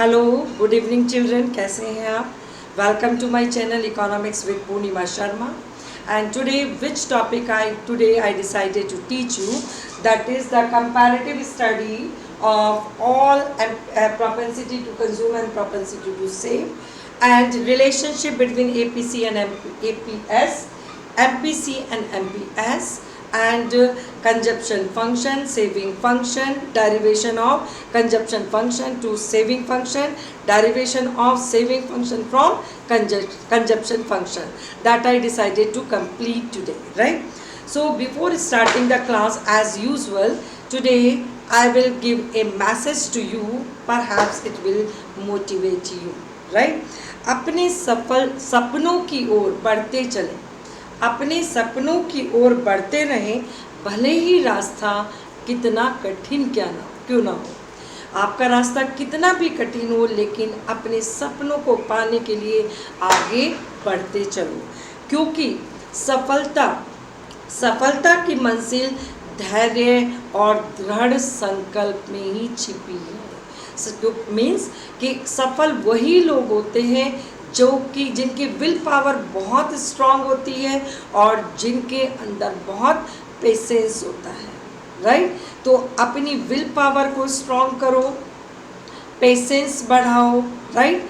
Hello, good evening children, कैसे हैं आप? Welcome to my channel economics with Purnima Sharma. And today, which topic I decided to teach you, that is the comparative study of all propensity to consume and propensity to save, and relationship between APC and APS, MPC and MPS, and consumption function, saving function, derivation of consumption function to saving function, derivation of saving function from consumption function, that I decided to complete today, right? So before starting the class, as usual, today I will give a message to you, perhaps it will motivate you, right? अपने सपनों की ओर बढ़ते चलें, अपने सपनों की ओर बढ़ते रहें, भले ही रास्ता कितना कठिन क्यों ना हो। आपका रास्ता कितना भी कठिन हो, लेकिन अपने सपनों को पाने के लिए आगे बढ़ते चलो, क्योंकि सफलता की मंजिल धैर्य और दृढ़ संकल्प में ही छिपी है. मीन्स कि सफल वही लोग होते हैं जिनकी विल पावर बहुत स्ट्रांग होती है और जिनके अंदर बहुत पेशेंस होता है, राइट? तो अपनी विल पावर को स्ट्रांग करो, पेशेंस बढ़ाओ, राइट?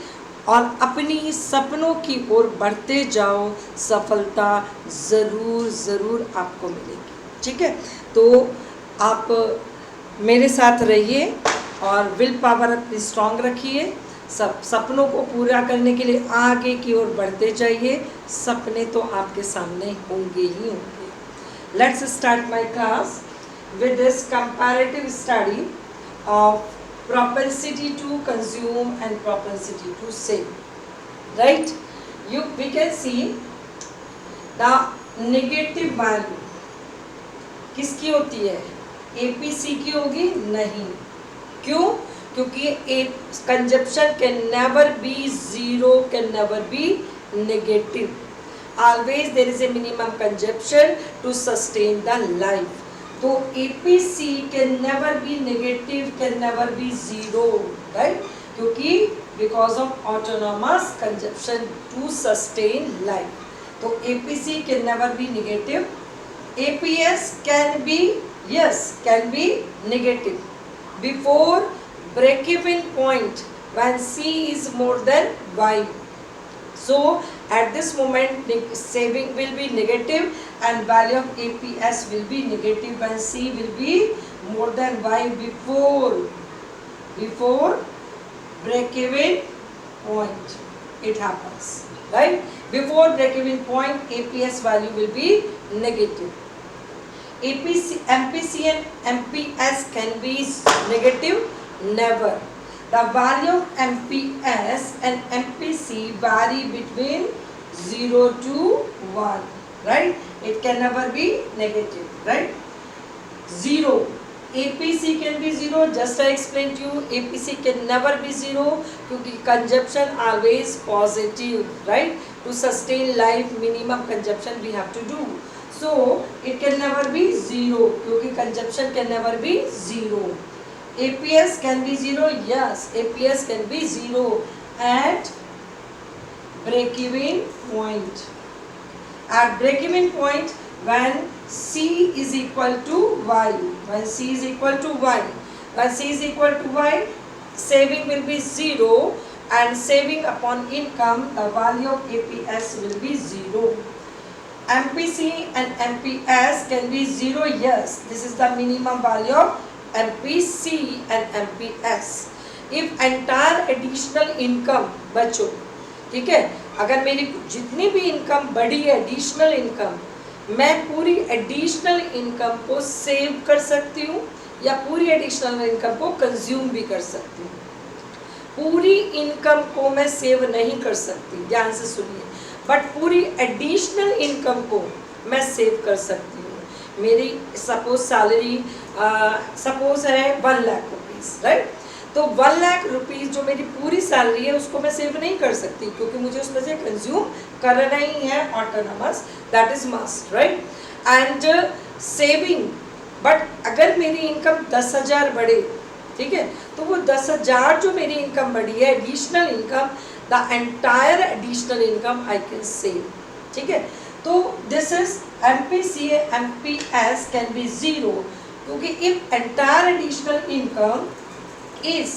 और अपनी सपनों की ओर बढ़ते जाओ, सफलता ज़रूर आपको मिलेगी. ठीक है, तो आप मेरे साथ रहिए और विल पावर अपनी स्ट्रांग रखिए. सपनों को पूरा करने के लिए आगे की ओर बढ़ते जाइए. सपने तो आपके सामने होंगे ही होंगे. Let's start my class with this comparative study of propensity to consume and propensity to save, right? We can see the negative value किसकी होती है? APC की होगी? नहीं. क्यों? क्योंकि consumption can never be zero, can never be negative. Always there is a minimum consumption to sustain the life. तो APC can never be negative, can never be zero, right? क्योंकि because of autonomous consumption to sustain life. तो APC can never be negative. APS can be, yes, can be negative before break-even point when C is more than Y. So at this moment saving will be negative and value of APS will be negative when C will be more than Y before break-even point. It happens, right? Before break-even point, APS value will be negative. MPC and MPS can be negative? Never. The value of MPS and MPC vary between 0 to 1, right? It can never be negative, right? 0. APC can be 0. Just I explained to you, APC can never be 0 क्योंकि consumption always positive, right? To sustain life, minimum consumption we have to do. So it can never be 0 क्योंकि consumption can never be 0. APS can be 0, yes, APS can be 0 at break-even point. At break-even point when C is equal to Y, when C is equal to Y, when C is equal to Y, saving will be 0 and saving upon income, the value of APS will be 0. MPC and MPS can be 0, yes, this is the minimum value of MPC and MPS. If entire additional income बचो, ठीक है, अगर मेरी जितनी भी income बढ़ी है, additional income, मैं पूरी एडिशनल इनकम को सेव कर सकती हूँ या पूरी एडिशनल इनकम को कंज्यूम भी कर सकती हूँ. पूरी इनकम को मैं सेव नहीं कर सकती, ध्यान से सुनिए, बट पूरी एडिशनल इनकम को मैं सेव कर सकती हूँ. मेरी सपोज सैलरी सपोज है 1 लाख रुपीज़, राइट? तो 1 लाख रुपीज़ जो मेरी पूरी सैलरी है उसको मैं सेव नहीं कर सकती क्योंकि मुझे उसमें से कंज्यूम करना ही है, autonomous, that is must, right? And saving, but अगर मेरी इनकम 10,000 बढ़े ठीक है, तो वो 10,000 जो मेरी इनकम बढ़ी है, additional income, the entire additional income I can save, ठीक है। तो this is MPC MPS can be zero, क्योंकि if entire additional income is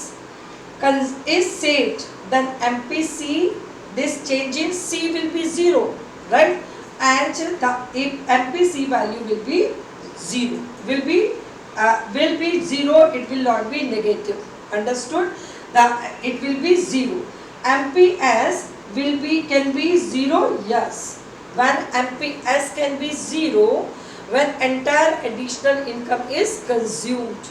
saved, then MPC, this change in C will be zero, right? And the if MPC value will be zero, will be zero, it will not be negative, understood? It will be zero. MPS can be zero, yes. When MPS can be zero, when entire additional income is consumed,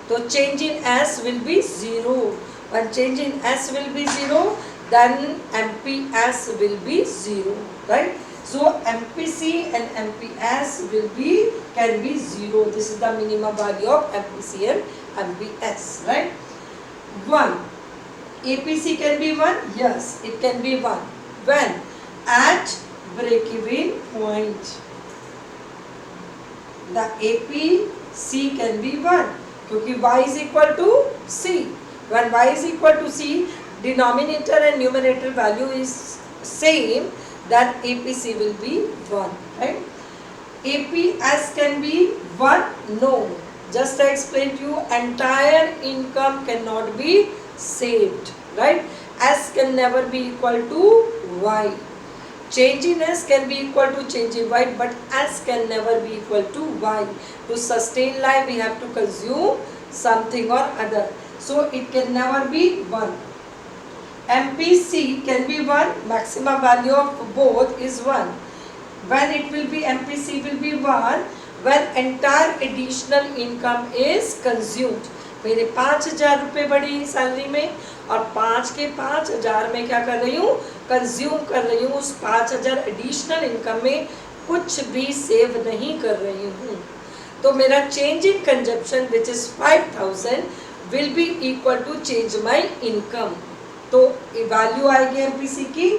so change in S will be zero. When change in S will be zero, then MPS will be zero, right? So MPC and MPS can be zero. This is the minimum value of MPC and MPS, right? 1. APC can be 1? Yes, it can be 1. When? At break-even point. The APC can be 1. क्योंकि y is equal to C. When y is equal to C, denominator and numerator value is same, then APC will be 1, right? APS can be 1? No. Just I explained to you, entire income cannot be saved, right? S can never be equal to y. Change in S can be equal to change in Y, but S can never be equal to Y. To sustain life, we have to consume something or other. So it can never be 1. MPC can be 1. Maximum value of both is 1. When it will be MPC will be 1 when entire additional income is consumed. मेरे 5,000 रुपये बढ़ी salary में और 5 के 5,000 में क्या कर रही हूँ, कंज्यूम कर रही हूँ। उस 5,000 एडिशनल इनकम में कुछ भी सेव नहीं कर रही हूँ, तो मेरा change in consumption which is 5,000 will be equal to change my income. तो वैल्यू आएगी एमपीसी की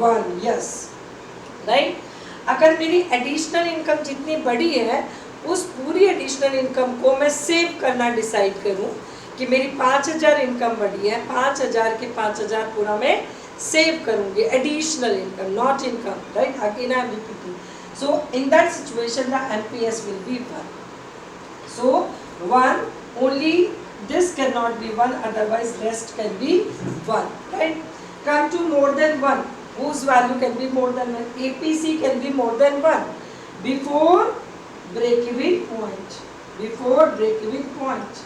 1, यस, राइट। अगर मेरी एडिशनल इनकम जितनी बड़ी है उस पूरी एडिशनल इनकम को मैं सेव करना डिसाइड करूं कि मेरी 5,000 इनकम बढ़ी है, 5,000 के 5,000 पूरा मैं सेव करूंगी, additional income, not income, right. Again I am repeating, so in that situation the MPS will be 1. So 1 only, this cannot be 1, otherwise rest can be 1, right. Come to more than 1, whose value can be more than 1? APC can be more than 1 before break-even point. Before break-even point,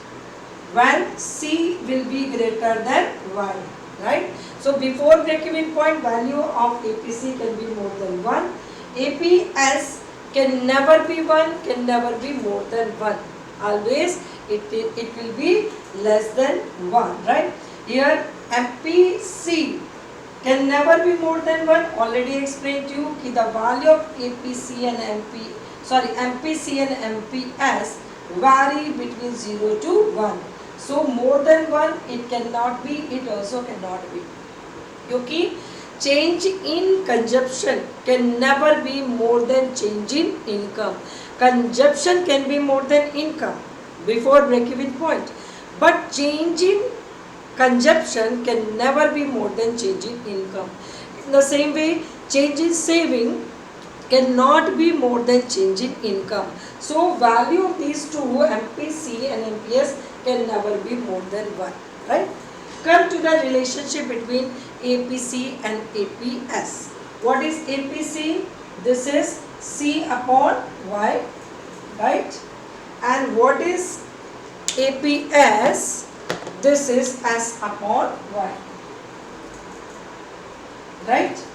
when C will be greater than Y, right. So before break-even point, value of APC can be more than 1. APS can never be 1, can never be more than 1. Always it will be less than 1, right. Here MPC can never be more than 1. Already explained to you कि the value of APC and MPC and MPS vary between 0 to 1. So more than 1 it cannot be, it also cannot be, क्योंकि change in consumption can never be more than change in income. Consumption can be more than income before break-even point, but change in consumption can never be more than change in income. In the same way, change in saving cannot be more than change in income. So value of these two, MPC and MPS, can never be more than 1, right. Come to the relationship between APC and APS. What is APC? This is C upon Y, right. And what is APS? This is S upon Y, right.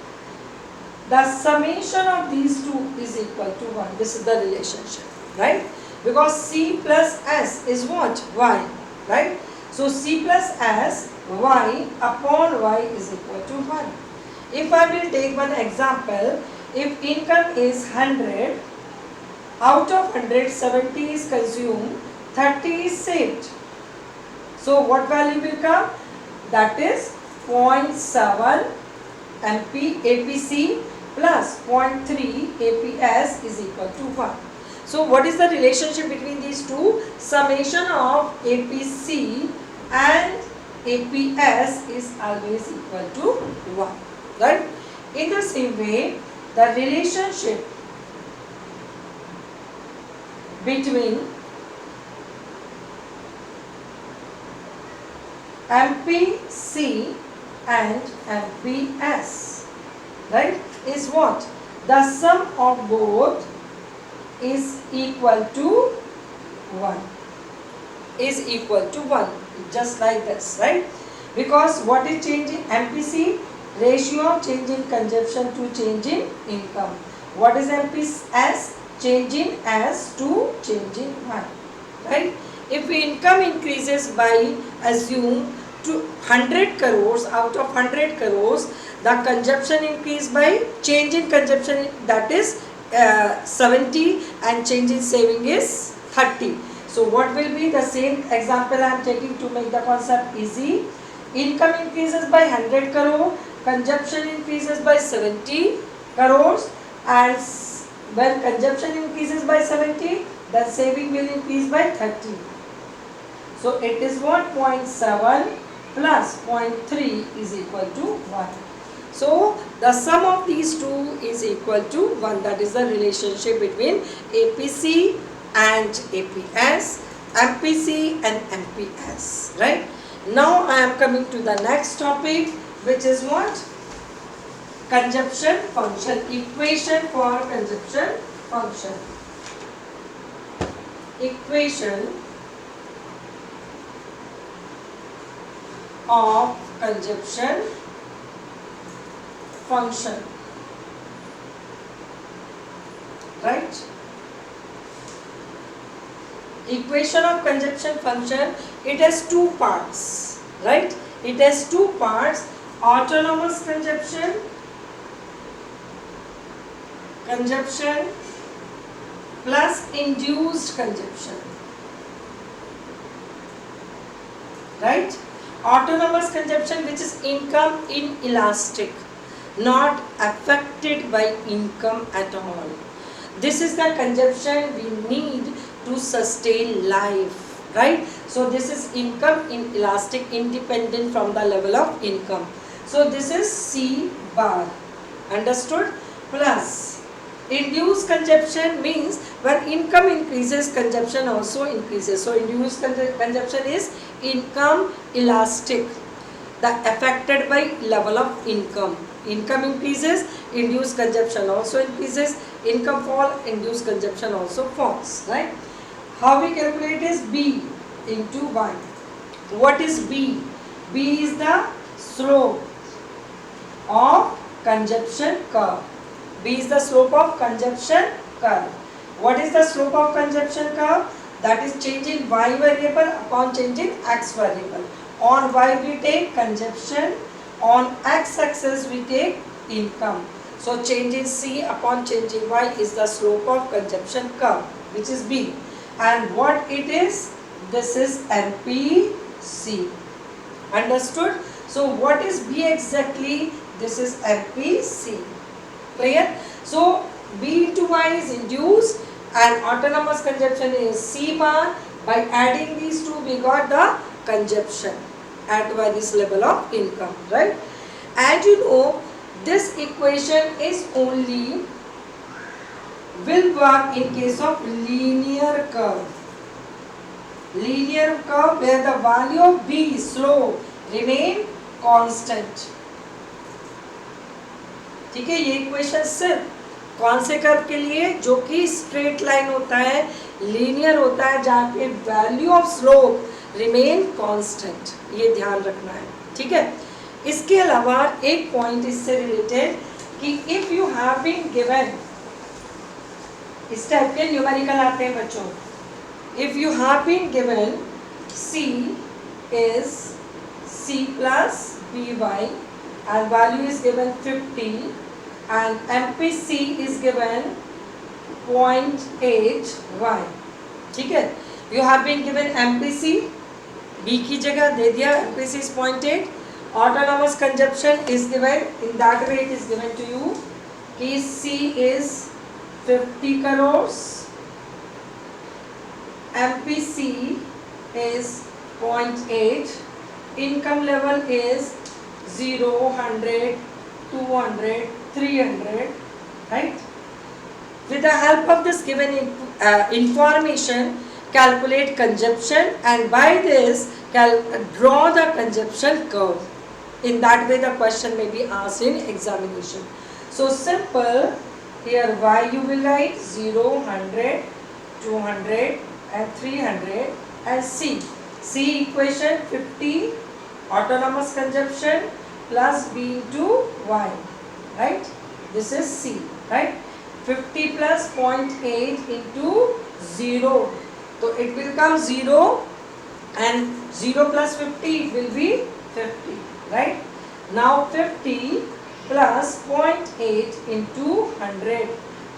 The summation of these two is equal to 1. This is the relationship, right, because C plus S is what? Y, right. So C plus S, Y upon Y is equal to 1. If I will take one example, if income is 100, out of 100, 70 is consumed, 30 is saved. So what value will come? That is 0.7 APC plus 0.3 APS is equal to 1. So what is the relationship between these two? Summation of APC and APS is always equal to 1, right? In the same way, the relationship between MPC and MPS, right, is what? The sum of both is equal to 1. Is equal to 1. Just like this, right? Because what is changing? MPC, ratio of change in consumption to change in income. What is MPS? Change in as to change in Y, right? If income increases by, assume, to 100 crores, out of 100 crores, the consumption increase by, change in consumption, that is 70, and change in saving is 30. So what will be the same example I am taking to make the concept easy? Income increases by 100 crore, consumption increases by 70 crores, and when consumption increases by 70, the saving will increase by 30. So it is what? 0.7 plus 0.3 is equal to 1. So the sum of these two is equal to 1. That is the relationship between APC and APS, MPC and MPS, right? Now I am coming to the next topic, which is what? Consumption function. Equation for consumption function. Equation of consumption function, right? Equation of consumption function, it has two parts, right? It has two parts: autonomous consumption, plus induced consumption, right? Autonomous consumption, which is income inelastic, not affected by income at all. This is the consumption we need to sustain life, right? So this is income inelastic, independent from the level of income. So this is C bar, understood? Plus induced consumption means when income increases, consumption also increases. So induced consumption is income elastic, the affected by level of income. Income increases, induced consumption also increases. Income fall, induced consumption also falls, right? How we calculate is B into Y. What is B? B is the slope of consumption curve. B is the slope of consumption curve. What is the slope of consumption curve? That is change in Y variable upon change in X variable. On Y we take consumption, on X axis we take income. So change in C upon change in Y is the slope of consumption curve, which is B. And what it is? This is MPC. Understood? So what is B exactly? This is MPC. Clear? So B into Y is induced and autonomous consumption is C bar. By adding these two, we got the consumption at various level of income, right? And you know, this equation is only will work in case of linear curve. Linear curve where the value of B, slope, remain constant. ठीक है, ये equation सिर्फ कौन से curve के लिए? जो कि स्ट्रेट लाइन होता है, लीनियर होता है, जहाँ पे value of slope remain constant, ये ध्यान रखना है, ठीक है। इसके अलावा एक पॉइंट इससे रिलेटेड कि if you have been given, इस टाइप के न्यूमेरिकल आते हैं बच्चों, if you have been given C is C plus BY and value is given 50 and MPC is given 0.8 Y, ठीक है। You have been given MPC, B की जगह दे दिया MPC is 0.8, autonomous consumption is given, in that way it is given to you कि C is 50 crores MPC is 0.8, income level is 0, 100, 200, 300, right? With the help of this given information, calculate consumption, and by this draw the consumption curve. In that way the question may be asked in examination. So simple, here Y you will write 0, 100, 200 and 300, and C equation 50 autonomous consumption plus B into Y, right? This is C, right? 50 plus 0.8 into 0, so it will come 0, and 0 plus 50 will be 50, right? Now 50 plus 0.8 into 100,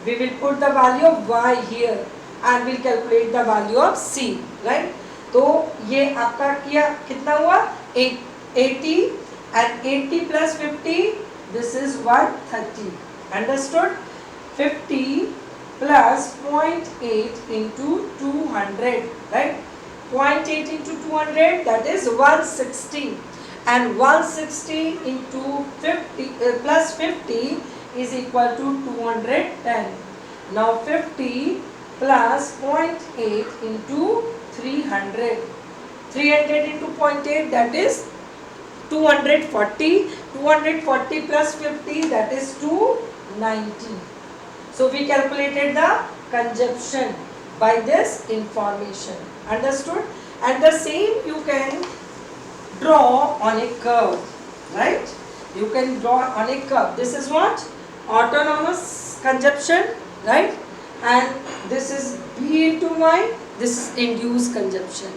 we will put the value of Y here and we'll calculate the value of C, right? तो ये आपका किया कितना हुआ 80, and 80 plus 50, this is 130, understood? 50 plus 0.8 into 200, right? 0.8 into 200, that is 160, and 160 into 50 plus 50 is equal to 210. Now 50 plus 0.8 into 300, 300 into 0.8, that is 240, 240 plus 50, that is 290. So we calculated the consumption by this information, understood? And the same you can draw on a curve, right? You can draw on a curve. This is what? Autonomous consumption, right? And this is B into Y, this is induced consumption.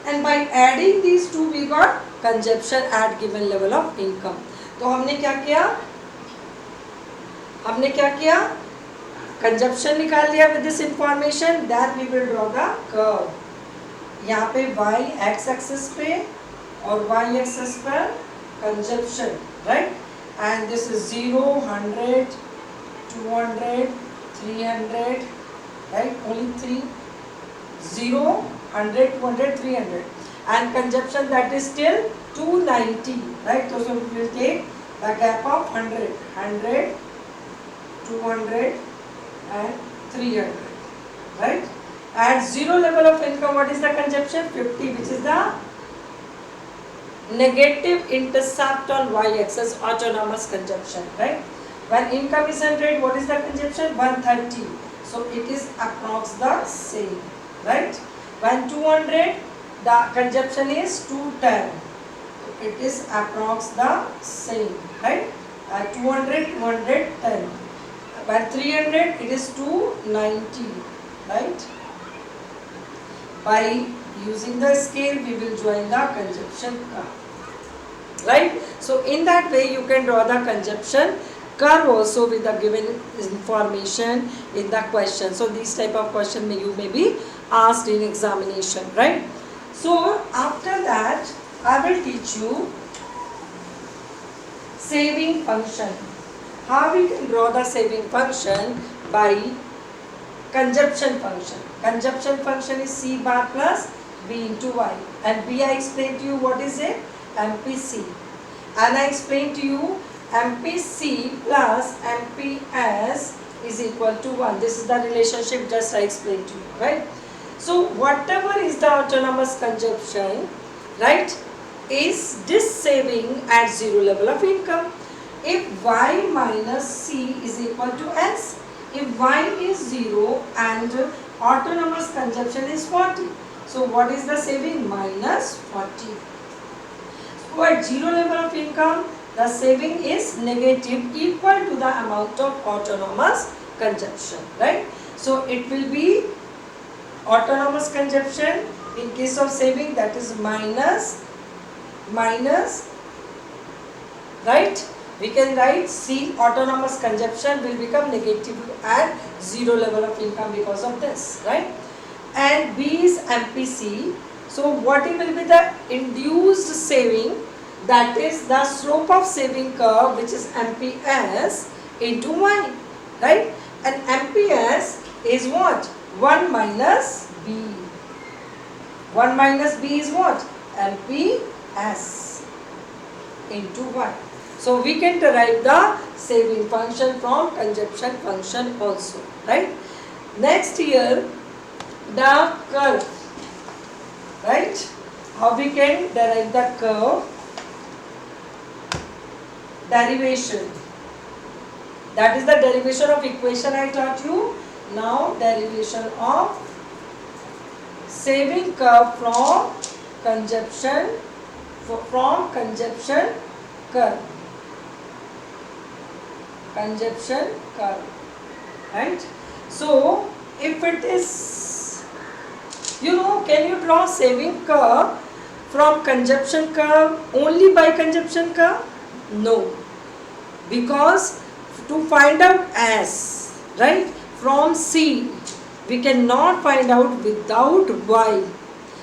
And by adding these two we got consumption at given level of income. तो हमने क्या किया? Consumption निकाल लिया with this information, then we will draw the curve. यहाँ पे y x axis पे और y axis पर consumption, right? And this is 0, 100, 200, 300, right? Only 3, 0, 100, 200, 300, and consumption that is still 290, right? So we will take the gap of 100, 100, 200 and 300, right? At zero level of income, what is the consumption? 50, which is the negative intercept on y-axis, autonomous consumption, right? When income is 100, what is the consumption? 130. So it is approx the same, right? When 200, the consumption is 210. It is approx the same, right? At 200, 210. By 300, it is 290, right? By using the scale, we will join the consumption curve, right? So in that way, you can draw the consumption curve also with the given information in the question. So these type of question you may be asked in examination, right? So after that, I will teach you saving function. How we can draw the saving function? By consumption function. Consumption function is C bar plus B into Y. And B I explained to you what is it? MPC. And I explained to you MPC plus MPS is equal to 1. This is the relationship just I explained to you, right? So whatever is the autonomous consumption, right, is this saving at zero level of income. If Y minus C is equal to S, if Y is 0 and autonomous consumption is 40, so what is the saving? Minus 40. So at zero level of income, the saving is negative equal to the amount of autonomous consumption, right? So it will be autonomous consumption in case of saving, that is minus, right? We can write C autonomous consumption will become negative at zero level of income because of this, right? And B is MPC. So what it will be the induced saving, that is the slope of saving curve, which is MPS into Y, right? And MPS is what? 1 minus B. 1 minus b is what? MPS into y. So we can derive the saving function from consumption function also, right? Next here, the curve, right? How we can derive the curve? Derivation. That is the derivation of equation I taught you. Now derivation of saving curve from consumption curve. Consumption curve, right? So if it is, can you draw saving curve from consumption curve only by consumption curve? No, because to find out S, right, from C we cannot find out without Y.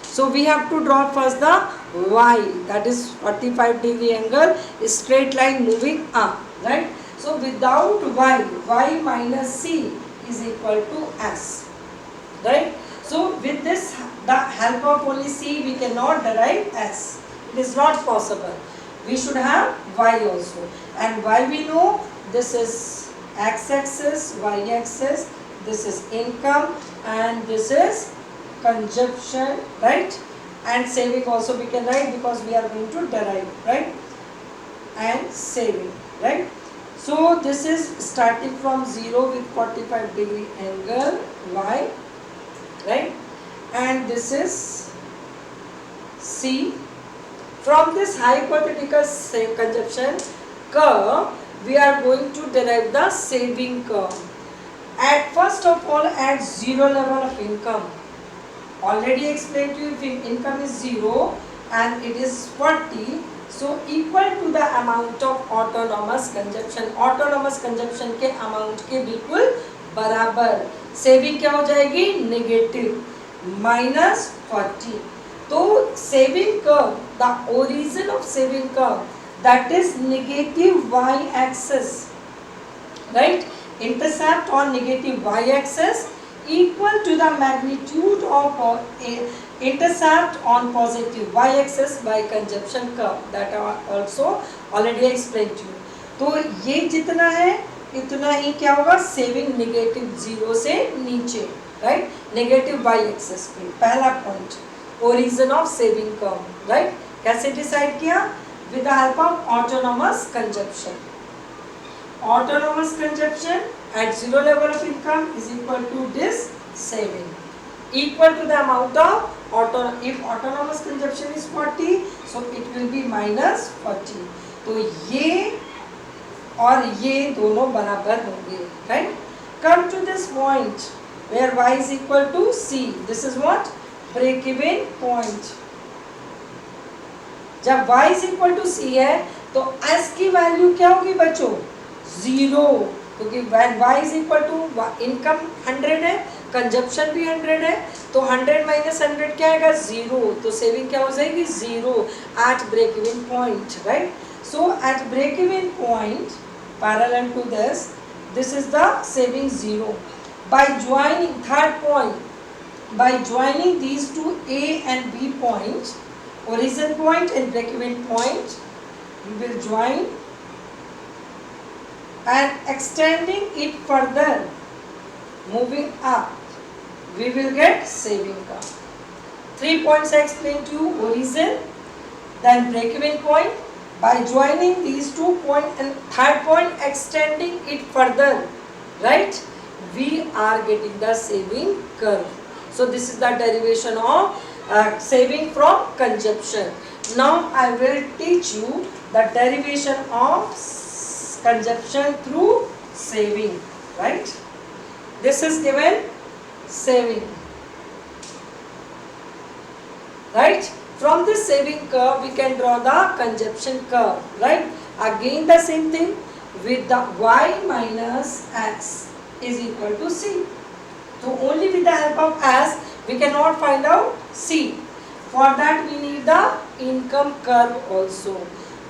So we have to draw first the Y, that is 45-degree angle, straight line moving up, right? So without Y minus C is equal to S, right? So with this, the help of only C we cannot derive S. It is not possible. We should have Y also. And Y we know, this is x-axis, y-axis, this is income, and this is consumption, right? And saving also we can write because we are going to derive, right? And saving, right? So this is starting from 0 with 45-degree angle y, right? And this is C. From this hypothetical consumption curve, we are going to derive the saving curve. At first of all, at 0 level of income. Already explained to you, if income is 0 and it is 40, so equal to the amount of autonomous consumption. Autonomous consumption के amount के बिल्कुल बराबर. Saving क्या हो जाएगी? Negative minus 40. तो saving curve, the origin of saving curve, that is negative y-axis, right? Intercept on negative y-axis equal to the magnitude of intercept on positive y-axis by consumption curve. That are also already explained to you. तो ये जितना है इतना ही क्या होगा? Saving negative 0 से नीचे, right? Negative y-axis पे पहला point, origin of saving curve, right? कैसे डिसाइड किया? With the help of autonomous consumption. Autonomous consumption at 0 level of income is equal to this saving, equal to the amount of if autonomous consumption is 40, so it will be minus 40. तो ये और ये दोनों बराबर होंगे, right? Come to this point where y is equal to c. This is what? Break even point. जब y is equal to c है तो s की वैल्यू क्या होगी बच्चों? 0, क्योंकि y is equal to income 100 है, कंजप्शन भी 100 है, तो 100 माइनस 100 क्या आएगा? 0. तो सेविंग क्या हो जाएगी? 0 at break even point, right? So at break even point parallel to this is the saving 0. By joining third point, by joining these two A and B points, origin point and break even point, we will join and extending it further, moving up, we will get saving curve. 3 points I explained to you: origin, then break-even point. By joining these 2 points and third point extending it further, right? We are getting the saving curve. So this is the derivation of saving from consumption. Now I will teach you the derivation of consumption through saving, right? This is given saving, right? From this saving curve we can draw the consumption curve, right? Again the same thing, with the y minus x is equal to c. So only with the help of s we cannot find out c. For that we need the income curve also.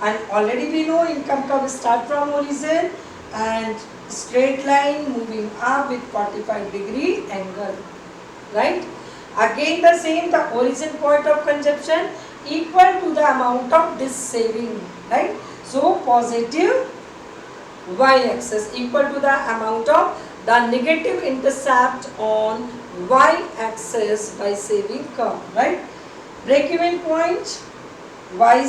And already we know income curve start from origin and straight line moving up with 45-degree angle, right? Again the same, the origin point of consumption equal to the amount of this saving, right? So positive y-axis equal to the amount of the negative intercept on y-axis by saving curve, right? Break-even point, y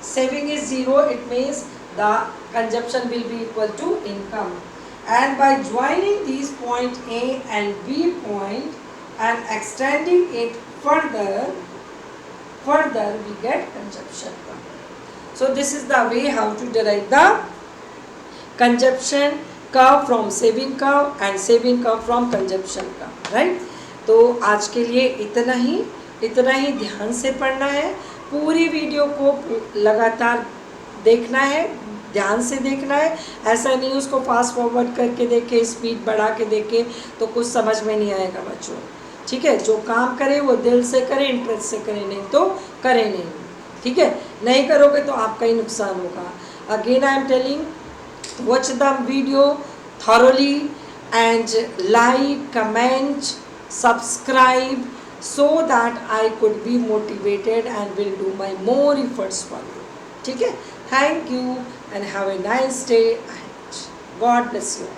saving is 0, it means the consumption will be equal to income. And by joining these point A and B point and extending it further we get consumption curve. So this is the way how to derive the consumption curve from saving curve and saving curve from consumption curve, right? तो आज के लिए इतना ही ध्यान से पढ़ना है, पूरी वीडियो को लगातार देखना है, ध्यान से देखना है, ऐसा नहीं उसको फास्ट फॉरवर्ड करके देखे, स्पीड बढ़ा के देखे तो कुछ समझ में नहीं आएगा बच्चों, ठीक है? जो काम करे वो दिल से करे, इंटरेस्ट से करे, नहीं तो करे नहीं, ठीक है? नहीं करोगे तो आपका ही नुकसान होगा. Again I am telling, watch the video thoroughly and like, comment, subscribe so that I could be motivated and will do my more efforts for you. ठीक है? Thank you and have a nice day ahead. God bless you.